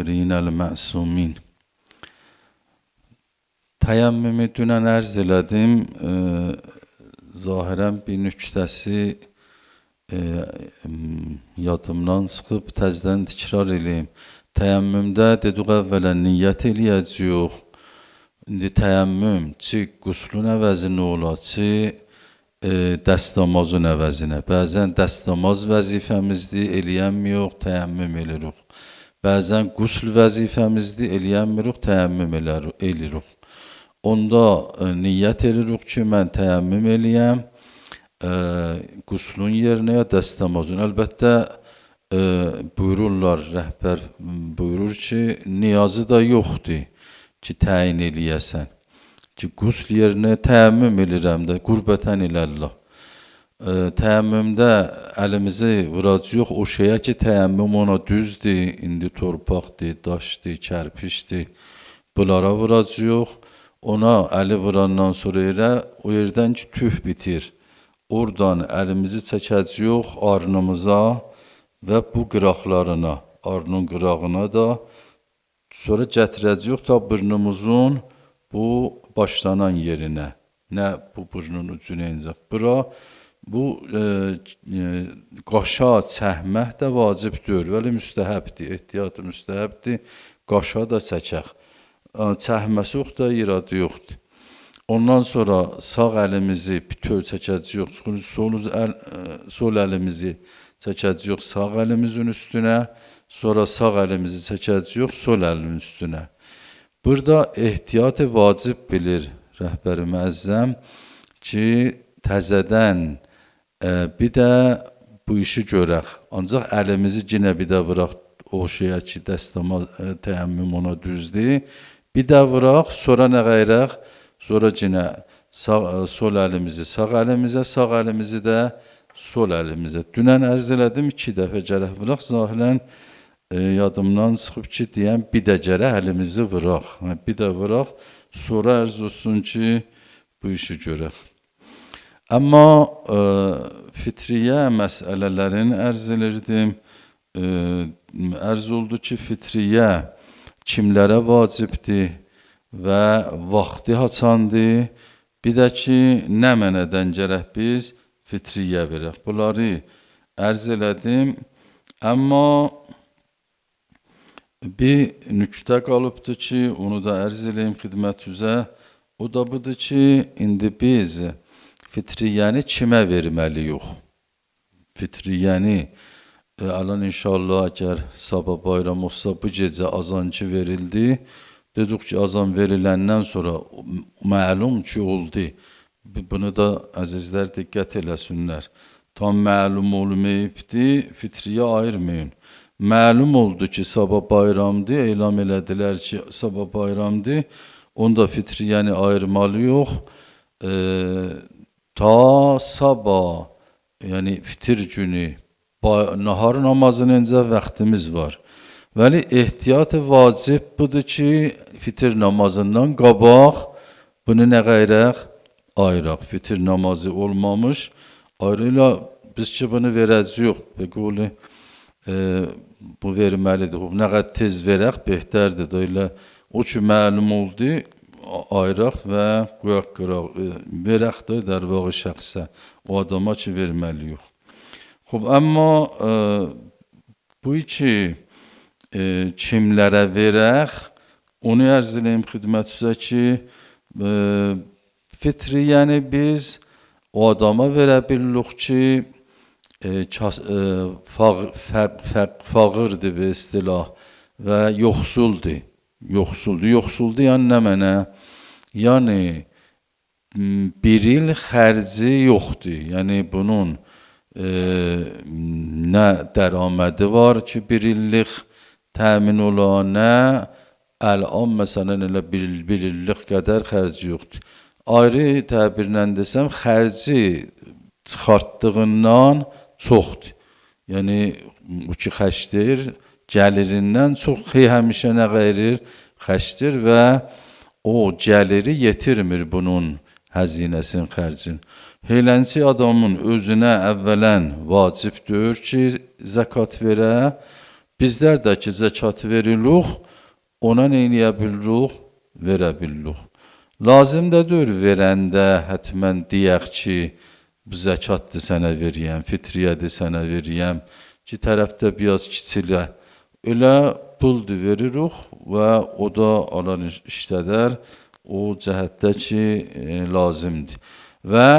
الطاهرين المعصومين. Təyəmmümü dünən ərz elədim. Zahirən bir nüktəsi yadımdan çıxıb təzədən təkrar eləyim. Təyəmmümdə dedik əvvələn niyyət eləyəcəyik. İndi təyəmmüm çi quslun əvəzinə ola, çi dəstəmazın əvəzinə. Bəzən dəstəmaz vəzifəmizdir, eləyənmiyox, təyəmmüm eləyirik. Bəzən qusl vəzifəmizdir, eləyənmiyox, təyəmmüm eləyirik. Onda niyyət eləyirik ki, mən təyəmmüm eləyəm, quslun yerinə ya dəstəmazın. Əlbəttə, buyururlar, rəhbər buyurur ki, niyazı da yoxdur ki, təyin eləyəsən. Ki, qusl yerinə təyəmmüm eləyirəm də, qurbətən iləllah. Təyəmmümdə əlimizi vuracaq o şeyə ki, təyəmmüm ona düzdür, indi torpaqdır, daşdır, kərpişdir. Bunlara vuracaq. Ona əli vurandan sonra o yerdən ki, tüh bitir. Oradan əlimizi çəkəcəyik arnımıza və bu qıraqlarına, arnın qırağına da sonra gətirəcəyik ta burnumuzun bu başlanan yerinə. Nə bu burnun ucuna incək. Bura bu qaşa çəkmək də vacibdir, vəli müstəhəbdir, ehtiyatı müstəhəbdir, qaşa da çəkək. Çəkməsi yox da iradı yoxdur. Ondan sonra sağ əlimizi bütöv çəkəcəyik, sol əlimizi çəkəcəyik sağ əlimizin üstünə, sonra sağ əlimizi çəkəcəyik sol əlimin üstünə. Burada ehtiyatı vacib bilir rəhbəri müəzzəm ki, təzədən bir də bu işi görək. Ancaq əlimizi yenə bir də vuraq o şeyə ki, dəstəmaz təyəmmüm ona düzdür. Bir də vuraq, sonra nə qayraq? Sonra yenə sol əlimizi sağ əlimizə, sağ əlimizi də sol əlimizə. Dünən ərz elədim, 2 dəfə gərək vuraq. Zahirən yadımdan çıxıb ki, deyəm, bir də gərək əlimizi vuraq. Bir də vuraq, sonra ərz olsun ki, bu işi görək. Amma fitriyə məsələlərini ərz edirdim. Ərz oldu ki, fitriyə kimlərə vacibdir və vaxtı haçandır, bir də ki, nə mənədən gərək biz fitriyə verək. Bunları ərz elədim, amma bir nüktə qalıbdır ki, onu da ərz eləyim xidmətinizə. O da budur ki, indi biz fitriyəni kimə verməliyik? Fitriyəni alan inşallah əgər sabah bayram olsa bu gecə azancı verildi. Dedik ki, azan veriləndən sonra məlum ki, oldu. Bunu da əzizlər diqqət eləsinlər. Tam məlum olmayıbdır, fitriyə ayırmayın. Məlum oldu ki, sabah bayramdır, elan elədilər ki, sabah bayramdır. Onda fitriyəni ayırmalı yox. Ta sabah, yəni fitir günü, nahar namazının öncə vaxtımız var. Vəli ehtiyatı vacib budur ki, fitir namazından qabaq bunu nə qayraq? Ayıraq. Fitir namazı olmamış, ayrıyla biz ki, bunu verəcəyik. Bəqəli, bu verməlidir. Nə qədər tez verək, behtərdir. Deylə, o ki, məlum oldu, ayıraq və qoyaq qıraq. Verək də dərvağı şəxsə, o adama ki, verməliyik. Amma bu ki, kimlərə verək, onu ərz eləyim xidmətinizə ki, fitriyəni biz o adama verə bilirik ki, fağırdır bir istilah və yoxsuldur. Yoxsuldur yəni nə mənə? Yəni, bir il xərci yoxdur. Yəni, bunun nə dəramədi var ki, bir illik təmin ola, nə əl-an məsələn elə bir illik qədər xərci yoxdur. Ayrı təbirlə desəm, xərci çıxartdığından çoxdur. Yəni, bu ki, xəşdir, gəlirindən çox həmişə nə qayrir? Xəşdir və o gəliri yetirmir bunun həzinəsin, xərcin. Heylənçi adamın özünə əvvələn vacibdir ki, zəkat verə, Bizlər də ki, zəkat veririk, ona nə eləyə bilirik? Verə bilirik. Lazım da deyil verəndə hətmən deyək ki, bu zəkatdır sənə veriyəm, fitriyədir sənə veriyəm ki, tərəfdə biraz kiçilə. Elə puldur veririk və o da alan işlədər, o cəhətdə ki, lazımdır. Və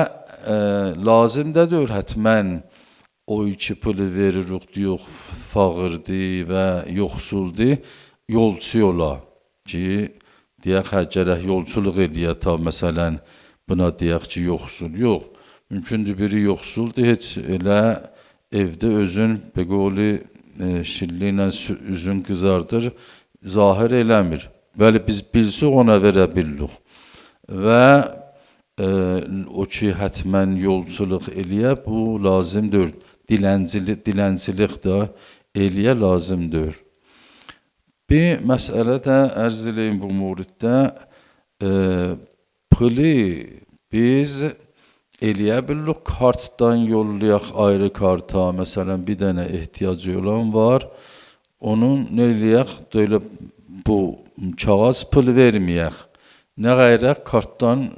lazım da deyil hətmən o iki pulu veririk, yox, fağırdır və yoxsuldur, yolçu yola ki, deyək, gərək yolçuluq eləyə ta, məsələn, buna deyək ki, yoxsul, yox. Mümkündür biri yoxsuldur, heç elə evdə özün, beqoli şilli ilə üzün qızardır, zahir eləmir. Bəli, biz bilsək ona verə bilirik. Və o ki, hətmən yolçuluq eləyə, bu lazımdır. Diləncilik də eləyə lazımdır. Bir məsələ də ərz eləyim bu muriddə, pulu biz eləyə bilirik, kartdan yollayaq ayrı karta, məsələn, bir dənə ehtiyacı olan var, onun nə eləyək, deylə, bu kağız pul verməyək, nə qayraq kartdan,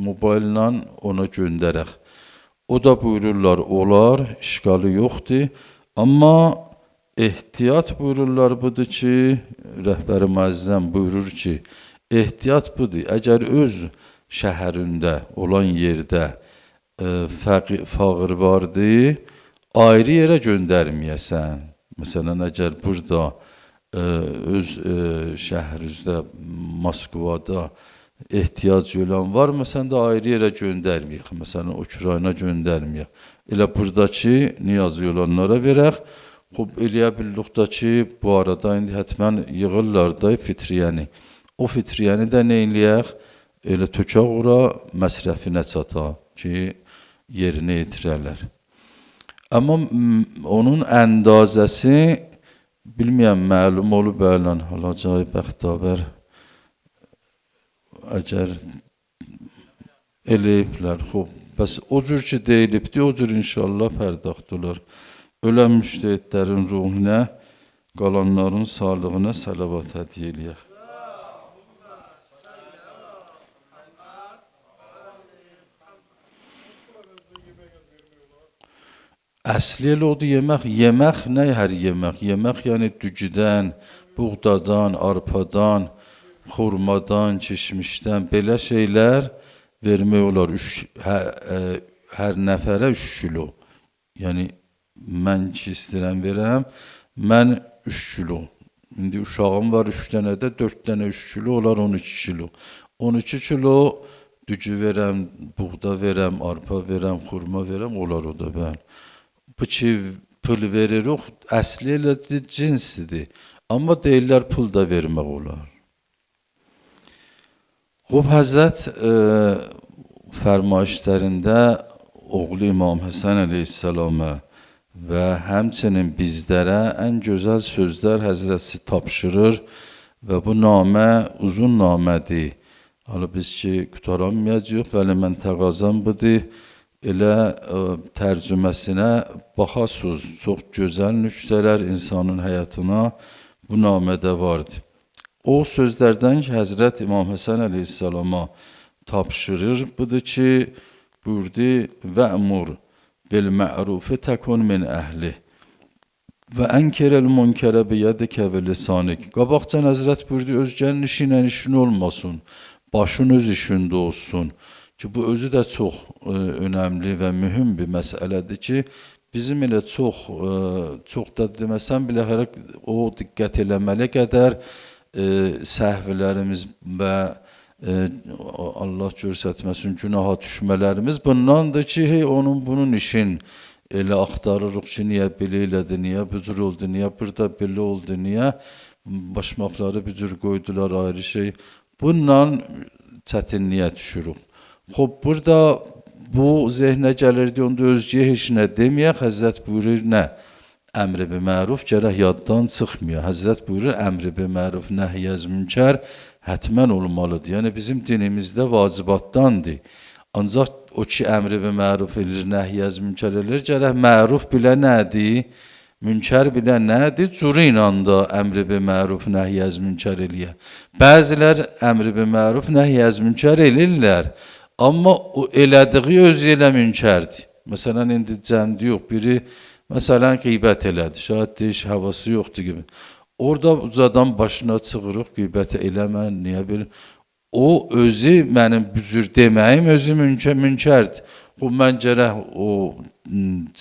mobillə ona göndərək. O da buyururlar, olar, işgalı yoxdur, amma ehtiyat buyururlar budur ki, rəhbəri müəzzəm buyurur ki, ehtiyat budur, əgər öz şəhərində olan yerdə fağır vardır, ayrı yerə göndərməyəsən. Məsələn, əgər burada öz şəhərinizdə, Moskvada ehtiyac olan var, məsələn də ayrı yerə göndərməyək, məsələn, Ukrayna göndərməyək. Elə buradakı niyazı olanlara verək. Xub, eləyə bildik ki, bu arada indi hətmən yığırlar da fitriyəni. O fitriyəni də nə eləyək? Elə tökək ora məsrəfinə çata ki, yerinə yetirərlər. Amma onun əndazəsi, bilməyəm, məlum olub ələn, Hacı Bəxtavər, əgər eləyiblər, xub, bəs o cür ki deyilibdir, o cür inşallah pərdaxt olar. Ölən müştəhidlərin ruhuna, qalanların sağlığına salavat hədiyyə eləyək. Əsli elə odur yemək. Yemək nə hər yemək? Yemək yəni dügüdən, buğdadan, arpadan, xurmadan, kişmişdən, belə şeylər vermək olar. Hər nəfərə 3 kilo. Yəni, mən ki istəyirəm verəm, mən 3 kilo. İndi uşağım var 3 dənə də, 4 dənə 3 kilo olar 12 kilo. 12 kilo dügü verəm, buğda verəm, arpa verəm, xurma verəm, olar o da bəli. Bu ki pul veririk, əsli elə cinsidir. Amma deyirlər pul da vermək olar. Xub, Həzrət fərmayişlərində oğlu İmam Həsən əleyhissalama və həmçinin bizlərə ən gözəl sözlər Həzrətsi tapşırır və bu namə uzun namədir. Hala biz ki qutaranmayacaq, bəli mən təqazam budur. Elə tərcüməsinə baxasız, çox gözəl nüktələr insanın həyatına bu namədə vardır. O sözlərdən ki, Həzrət İmam Həsən əleyhissalama tapşırır, budur ki, buyurdu, və'mur bil-mə'rufi təkun min əhli və ənkərəl münkərə biyədikə və lisanik. Qabaqcan Həzrət buyurdu, özgənin işinə işin olmasın, başın öz işində olsun. Ki, bu özü də çox önəmli və mühüm bir məsələdir ki, bizim elə çox da deməsəm bilə o diqqət eləməli qədər səhvlərimiz və Allah görsətməsin günaha düşmələrimiz bundandır ki, hey, onun bunun işin elə axtarırıq ki, niyə belə elədi, niyə bu cür oldu, niyə burada belə oldu, niyə başmaqları bir cür qoydular ayrı şey. Bununla çətinliyə düşürük. Xob, burada bu zehnə gəlirdi, onda özgə heç nə deməyək, Həzrət buyurur, nə? Əmr-i biməruf gərək yaddan çıxmıyor. Həzrət buyurur, əmr-i biməruf nəhiyyəz münkər hətmən olmalıdır. Yəni, bizim dinimizdə vacibatdandır. Ancaq o ki, əmr-i biməruf edir, nəhiyyəz münkər edir, gərək məruf bilə nədir? Münkər bilən nədir? Curu ilə də əmri bi məruf, nəhy əz münkər eləyə. Bəzilər əmri bi məruf, nəhy əz münkər eləyirlər. Amma o elədiyi özü elə münkərdir. Məsələn, indi cəmdə yox, biri məsələn qeybət elədi. Şayad deyiş havası yoxdur gibi. Orada ucadan başına çıxırıq, qeybət eləmə, niyə bilir? O özü mənim büzür deməyim özü münkərdir. O mən gərək o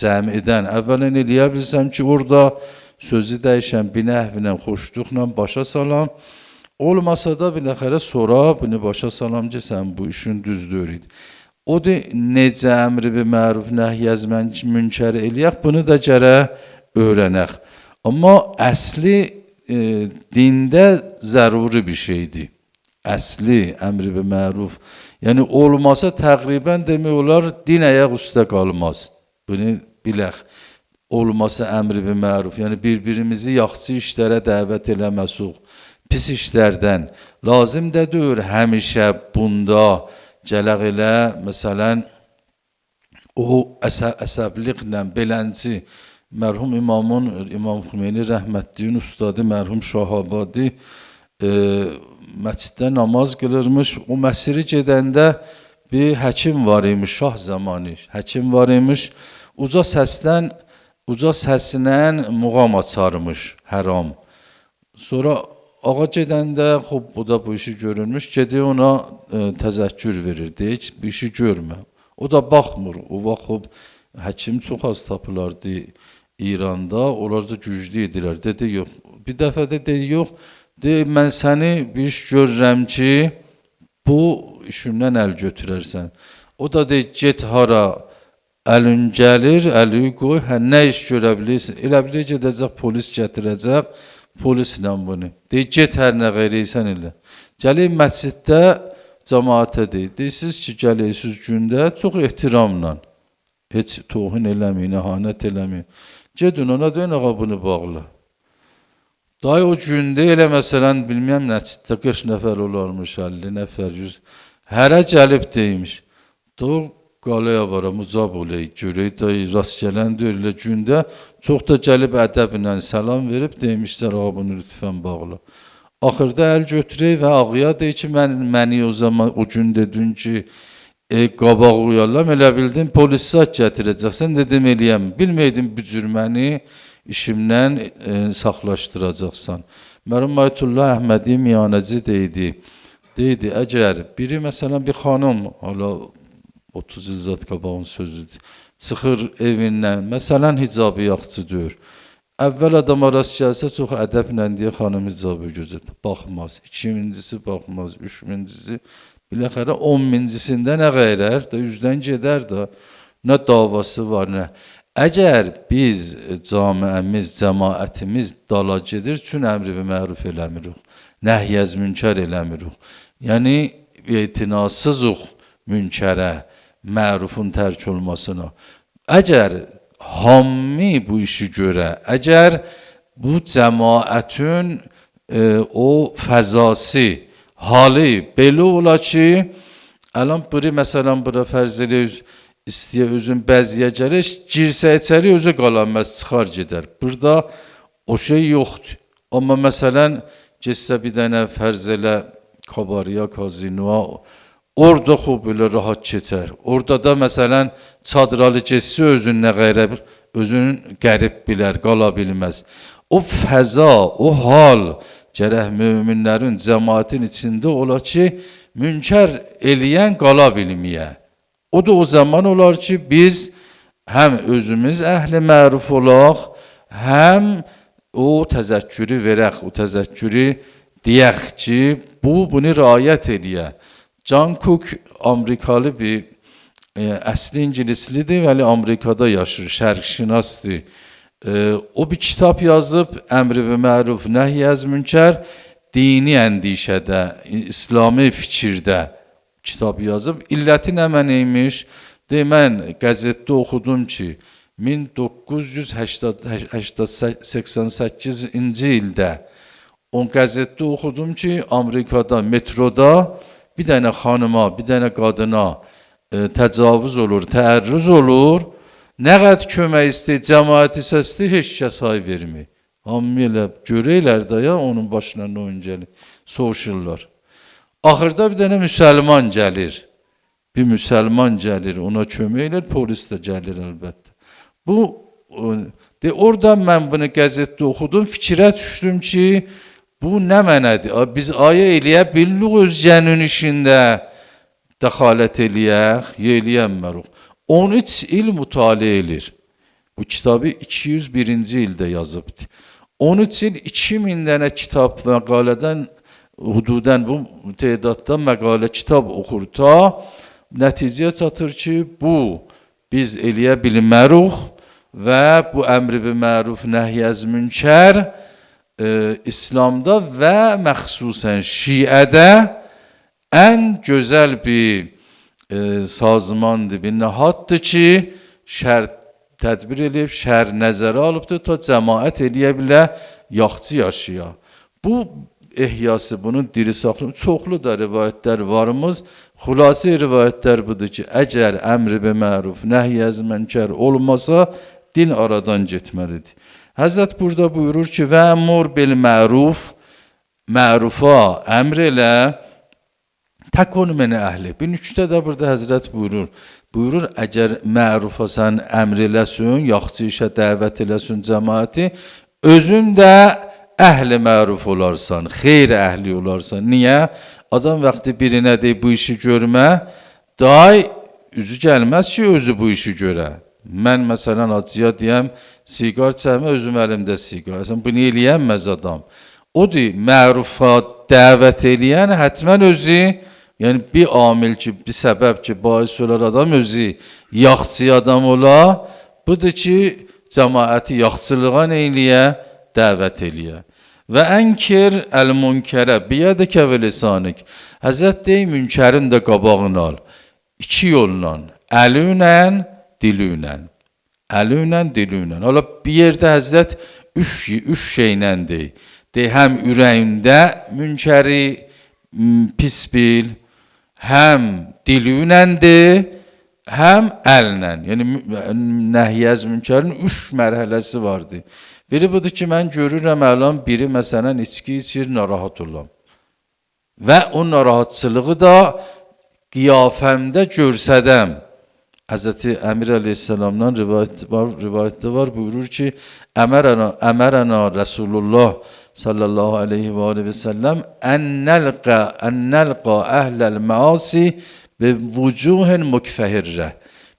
cəmidən əvvələn eləyə bilsəm ki, orada sözü dəyişən binəhvinə, xoşluqla başa salam. Olmasa da biləxərə sonra bunu başa salam ki, sən bu işin düzdür idi. O da necə əmri bi məruf, nəhy əz münkər eləyək, bunu da gərək öyrənək. Amma əsli dində zəruri bir şeydir. Əsli əmri bi məruf. Yəni olmasa təqribən demək olar din ayaq üstə qalmaz. Bunu bilək. Olmasa əmri bi məruf. Yəni bir-birimizi yaxşı işlərə dəvət eləməsiq. Pis işlərdən. Lazım da deyir həmişə bunda gələk elə, məsələn, o əsəbliqlə belənci mərhum İmam Xümeyni rəhmətliyin ustadı mərhum Şahabadi məsciddə namaz qılırmış. O məsiri gedəndə bir həkim var imiş, şah zamanı. Həkim var imiş. Uca səslə muğam açarmış, həram. Sonra ağa gedəndə, bu da bu işi görülmüş, gedi ona təzəkkür verir, deyik, bir işi görmə. O da baxmır, o vaxt həkim çox az tapılardı İranda, onlar da güclü idilər. Dedi, yox, bir dəfə də dedi, yox, mən səni bir iş görürəm ki, bu işindən əl götürərsən. O da deyir, get hara, əlin gəlir, əli qoy, nə iş görə bilirsən? Elə bilir, gedəcək, polis gətirəcək, polislə bunu. Deyir, get hər nə qeyriysən elə. Gələk məsciddə cəmaətə deyir, deyirsiniz ki, gələksiniz gündə çox ehtiramla, heç toğun eləməyin, əhanət eləməyin. Gedin ona deyin, ağa bunu bağla. Dayı o gündə elə məsələn, bilməyəm nəticdə 40 nəfər olarmış, 50 nəfər, 100. Hərə gəlib deymiş. Da qalaya vara, mucab olay, görək dayı, rast gələn deyir, elə gündə çox da gəlib ədəblə səlam verib, deymişlər, ağa bunu lütfən bağla. Axırda əl götürək və ağıya deyir ki, məni o zaman, o gün dedin ki, qabaq uyarlam, elə bildin, polisat gətirəcəksən, dedim eləyəm, bilməydim bu cür məni, işimdən saxlaşdıracaqsan. Mərhum Ayətullah Əhmədi Miyanəci deydi, əgər biri məsələn bir xanım, hala 30 il zat qabağın sözüdür, çıxır evindən, məsələn hicabı yaxçıdır. Əvvəl adama rast gəlsə çox ədəblə deyə xanım hicabı gözət, baxmaz. 2000-cisi baxmaz, 3000-cisi, biləxərə 10.000-cisində nə qeyrər, da üzdən gedər də, nə davası var, nə. Əgər biz camiəmiz, cəmaətimiz dala gedir, üçün əmri bi məruf eləmirik, nəhy əz münkər eləmirik. Yəni, etinasızıq münkərə, mərufun tərk olmasına. Əgər hammi bu işi görə, əgər bu cəmaətin o fəzası, halı belə ola ki, ələn biri məsələn, bura fərz eləyir, İstəyə özün bəziyə gəlir, girsə içəri özü qalanməz, çıxar gedər. Burada o şey yoxdur. Amma məsələn, geçsə bir dənə fərz elə kabariya, kazinoa, orada xub elə rahat keçər. Orada da məsələn, çadralı geçsə özün nə qeyrə bil, özün qərib bilər, qala bilməz. O fəza, o hal gərək möminlərin, cəmaətin içində ola ki, münkər eləyən qala bilməyə. O da o zaman olar ki, biz həm özümüz əhli məruf olaq, həm o təzəkkürü verək, o təzəkkürü deyək ki, bunu riayət eləyə. John Cook Amerikalı bir əsli İngilislidir, vəli Amerikada yaşır, şərqşünasdır. O bir kitab yazıb, əmri bi məruf, nəhy əz münkər, dini əndişədə, İslami fikirdə kitab yazıb. İlləti nə mənəymiş? Mən qəzetdə oxudum ki, 1988-ci ildə o qəzetdə oxudum ki, Amerikada, metroda bir dənə xanıma, bir dənə qadına təcavüz olur, təərrüz olur. Nə qədər kömək istəyir, cəmaət istəyir, heç kəs hay vermir. Hamı elə görürlər də ya onun başına nə oyun gəlir, soğuşurlar. Axırda bir dənə müsəlman gəlir. Bir müsəlman gəlir, ona kömək edir, polis də gəlir əlbəttə. Bu oradan mən bunu qəzetdə oxudum, fikrə düşdüm ki, bu nə mənədir? Biz ayə eləyə bilirik öz cənün işində dəxalət eləyək, eləyənmərik. 13 il mütaliə edir. Bu kitabı 201-ci ildə yazıbdır. 13 il 2000 dənə kitab məqalədən, hududən bu tədaddan məqalə kitab oxur ta nəticəyə çatır ki, bu biz eləyə bilmərik və bu əmr bil məruf nəhy-əz münkər İslamda və məxsusən Şiədə ən gözəl bir sazmandır, bir nəhaddır ki, şər tədbir eləyib, şər nəzərə alıbdır ta cəmaət eləyə bilə, yaxçı yaşaya. Bu ehyası, bunun diri saxlım, çoxlu da rivayətlər varımız. Xülasə rivayətlər budur ki, əgər əmr bil məruf, nəhy-əz münkər olmasa, din aradan getməlidir. Həzrət burada buyurur ki, və əmr bil məruf, mərufa əmr elə, təkun min əhli. Bir nüktə də burada Həzrət buyurur. Buyurur, əgər mərufa sən əmr eləsin, yaxçı işə dəvət eləsin cəmaəti, özün də əhli məruf olarsan, xeyr əhli olarsan. Niyə? Adam vaxtı birinə deyib bu işi görmə, day üzü gəlməz ki, özü bu işi görə. Mən məsələn acıya deyəm, siqar çəkmə, özüm əlimdə siqar. Bunu eləyənməz adam. O deyir, mərufa dəvət eləyən hətmən özü, yəni bir amil ki, bir səbəb ki, bahis olar adam özü yaxçı adam ola, budur ki, cəmaəti yaxçılığa neyliyə, dəvət eləyə. Və ənkir əl-münkərə biyədəkə və lisanik. Həzrət deyir, münkərin də qabağını al. İki yolla, əlünlə, dilünlə. Əlünlə, dilünlə. Hala bir yerdə Həzrət üç şeylə deyir. Deyir, həm ürəyində münkəri pis bil, həm dilünəndir, həm əllə. Yəni, nəhy-əz münkərin 3 mərhələsi vardır. Biri budur ki, mən görürəm əlan biri məsələn içki içir, narahat olam. Və o narahatçılığı da qiyafəmdə görsədəm. Həzrəti Əmir əleyhissalamdan rivayətdə var, buyurur ki, əmərəna Rasulullah sallallahu aleyhi və aleyhi və səlləm ənnəlqa əhləl məasi və vücuhin mükfəhirrə.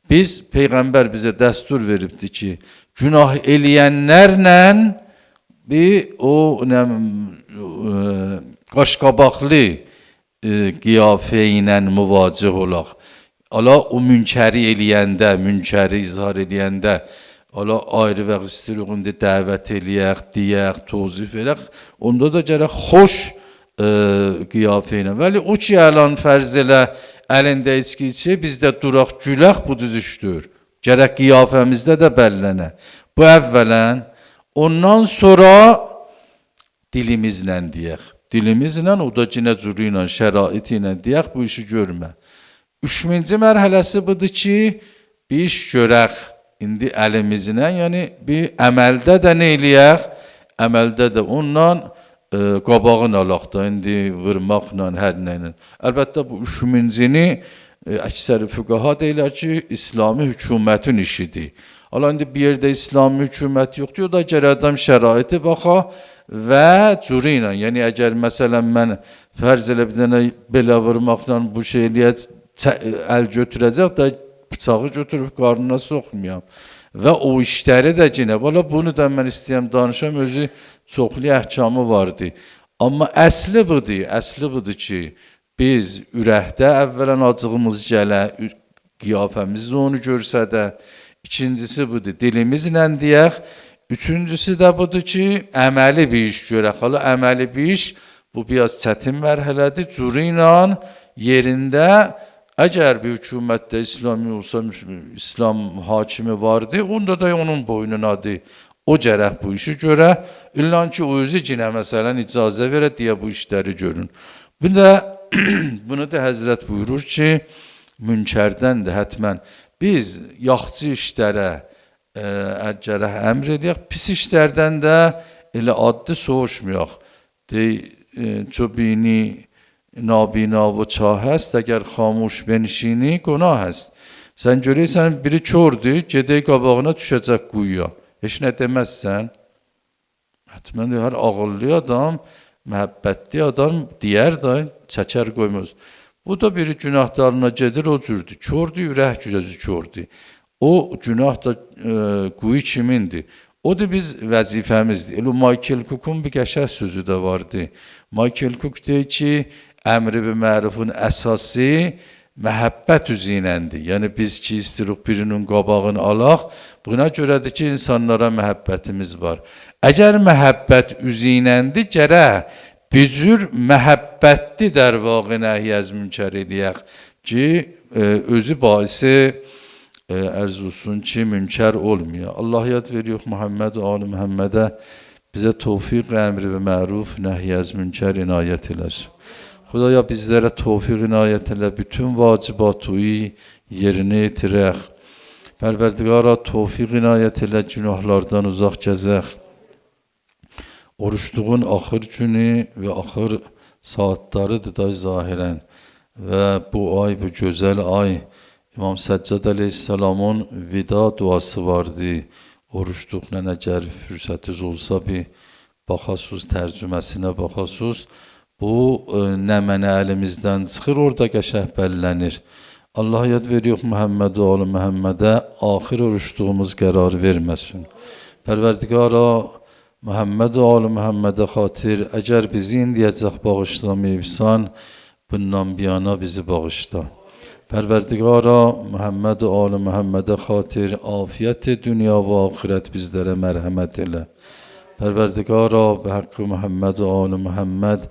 Biz, Peyğəmbər bizə dəstur veribdi ki, günah eləyənlərlə bir o qaşqabaqlı qiyafə ilə müvacih olaq. Allah o münkəri eləyəndə, münkəri izhar eləyəndə, Allah ayrı və qistirüqündə dəvət eləyək, deyək, tozif elək, onda da gərək xoş qiyafə ilə. Vəli o ki, əlan fərz elə, əlində içki içi, bizdə duraq, gülək, bu düzüşdür. Gərək qiyafəmizdə də bəllənə. Bu əvvələn, ondan sonra dilimizlə deyək. Dilimizlə, o da cinə cürü ilə, şəraiti ilə deyək, bu işi görmə. 3-cü mərhələsi budur ki, bir iş görək, indi əlimizlə, yəni bir əməldə də nə eləyək, əməldə də ondan qabağın alaq da, indi vırmaqla, hər nəylə. Əlbəttə bu 3-cünü əksəri füqaha deyilər ki, İslami hökumətin işidir. Hala indi bir yerdə İslami hökumət yoxdur, o da gərək adam şəraiti baxa və cürü ilə, yəni əgər məsələn mən fərz elə bir dənə belə vırmaqla bu şeyliyə əl götürəcək da bıçağı götürüb qarnına soxmayam. Və o işləri də yenə, valla bunu da mən istəyəm danışam, özü çoxlu əhkamı vardı. Amma əsli budur ki, biz ürəkdə əvvələn acığımız gələ, qiyafəmiz də onu görsədə, ikincisi budur, dilimizlə deyək, üçüncüsü də budur ki, əməli bir iş görək. Hala əməli bir iş, bu biraz çətin mərhələdir, cürü ilə yerində. Əgər bir hökumətdə İslami olsa, İslam hakimi vardı, onda da onun boynunadır. O gərək bu işi görə, illan ki, o özü cinə məsələn icazə verə deyə bu işləri görün. Bunu da Həzrət buyurur ki, münkərdən də hətmən biz yaxçı işlərə gərək əmr eləyək, pis işlərdən də elə addı soğuşmayaq. چو بینی نابینا و çah هست اگر خاموش بنشینی günah است. Sən görürsən biri çordur, gedək qabağına düşəcək quyuya. Heç nə deməzsən. Həttəmən hər ağıllı adam, məhəbbətli adam deyər də, çəkər qoymaz. Bu da biri günahlarına gedir o cürdür. Çordur, ürək gücəzi çordur. O günah da quyu kimindir? O da biz vəzifəmizdir. Elə Michael Cook'un bir qəşəng sözü də vardı. Michael Cook deyir ki, əmri bi mərufun əsası məhəbbət üzrəndir. Yəni biz ki istirik birinin qabağını alaq, buna görədir ki insanlara məhəbbətimiz var. Əgər məhəbbət üzrəndir, gərək bücür məhəbbətli در واقع nəhy az münkər eləyək ki, özü baisi ərz olsun ki münkər olmuyor. Allah yad veriyor Muhammed ve Ali Muhammed'e bize tevfik emri ve məruf nəhy az münkər inayet eləsin. Xudaya bizlərə tevfik inayet elə, bütün vacibatı yerine yetirək. Pərverdigara tevfik inayet elə, günahlardan uzaq gəzək. Oruçluğun axır günü və axır saatlarıdır da zahirən. Və bu ay, bu gözəl ay, İmam Səccad Aleyhisselam'ın vida duası vardı. Oruçluqla əgər fürsətiniz olsa bir baxasız, tərcüməsinə baxasız. Bu nə mənə əlimizdən çıxır, orada qəşəng bəllənir. Allah yad veriyor Muhammed ve Ali Muhammed'e axir oruçluğumuz qərar verməsin. Pərverdigara Muhammed ve Ali Muhammed'e xatir əgər bizi indiyəcək bağışlamayıbsan, bundan biyana bizi bağışla. Pərverdigara Muhammed ve Ali Muhammed'e xatir afiyet dünya ve ahiret bizlere merhamet elə. Pərverdigara be haqqı Muhammed ve Ali Muhammed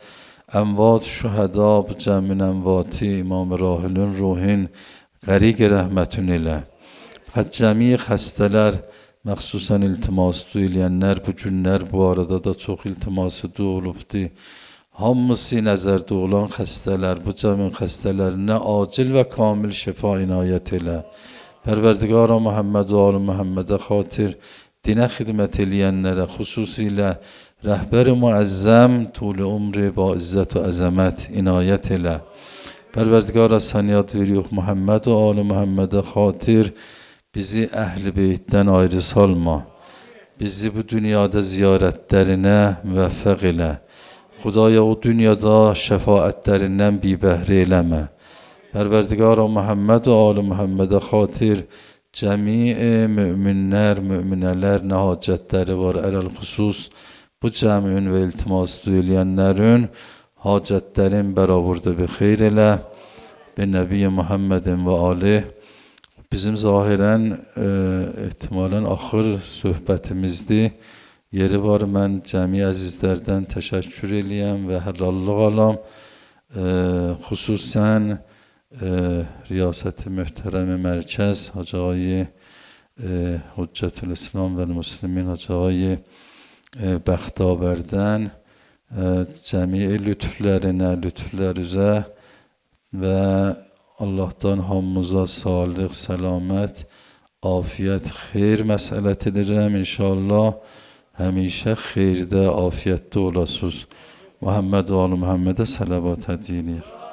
اموات şühəda bu cəmin əmvati İmam Rahilin ruhin qəriq rəhmətün ilə. Cəmi xəstələr, məxsusən iltiması eləyənlər bu günlər bu arada da çox iltiması olubdu. Hamısı nəzərdə olan xəstələr, bu cəmin xəstələrinə acil və kamil şifa inayət elə. Pərverdigara Muhammed və Ali Muhammedə xatir dinə xidmət eləyənlərə, xüsusilə rəhbər-i muəzzəm طول umri با izzət və əzəmət inayət elə. Pərverdigara sən yad veriyor Muhammed və Ali Muhammedə xatir bizi əhl-i beytdən ayrı salma. Bizi bu dünyada ziyarətlərinə müvəffəq elə. Xudaya o dünyada şəfaətlərindən bibəhri eləmə. Pərverdigara Muhammed və Ali Muhammedə xatir cəmi müminlər, müminələr nə hacətləri var ələl xüsus bu cəmin və iltiması eləyənlərin hacətlərin bərabərdə bir xeyr elə və Nəbi Muhammedin və Ali. Bizim zahirən ehtimalən axır söhbətimizdir. Yeri var, mən cəmi əzizlərdən təşəkkür eləyəm və həlallıq alam. Xüsusən riyasət-i möhtərəm-i mərkəz Hacı Ağay Hüccətül-İslam və Müslimin Hacı Ağay Bəxtabərdən cəmi lütflərinə, lütflər üzə və Allah'tan hamımıza sağlıq, səlamət, afiyət, xeyr məsələt edirəm inşallah. Həmişə xeyirdə, afiyətdə olasınız. Muhammed və Ali Muhammedə salavat hədiyyə eləyək.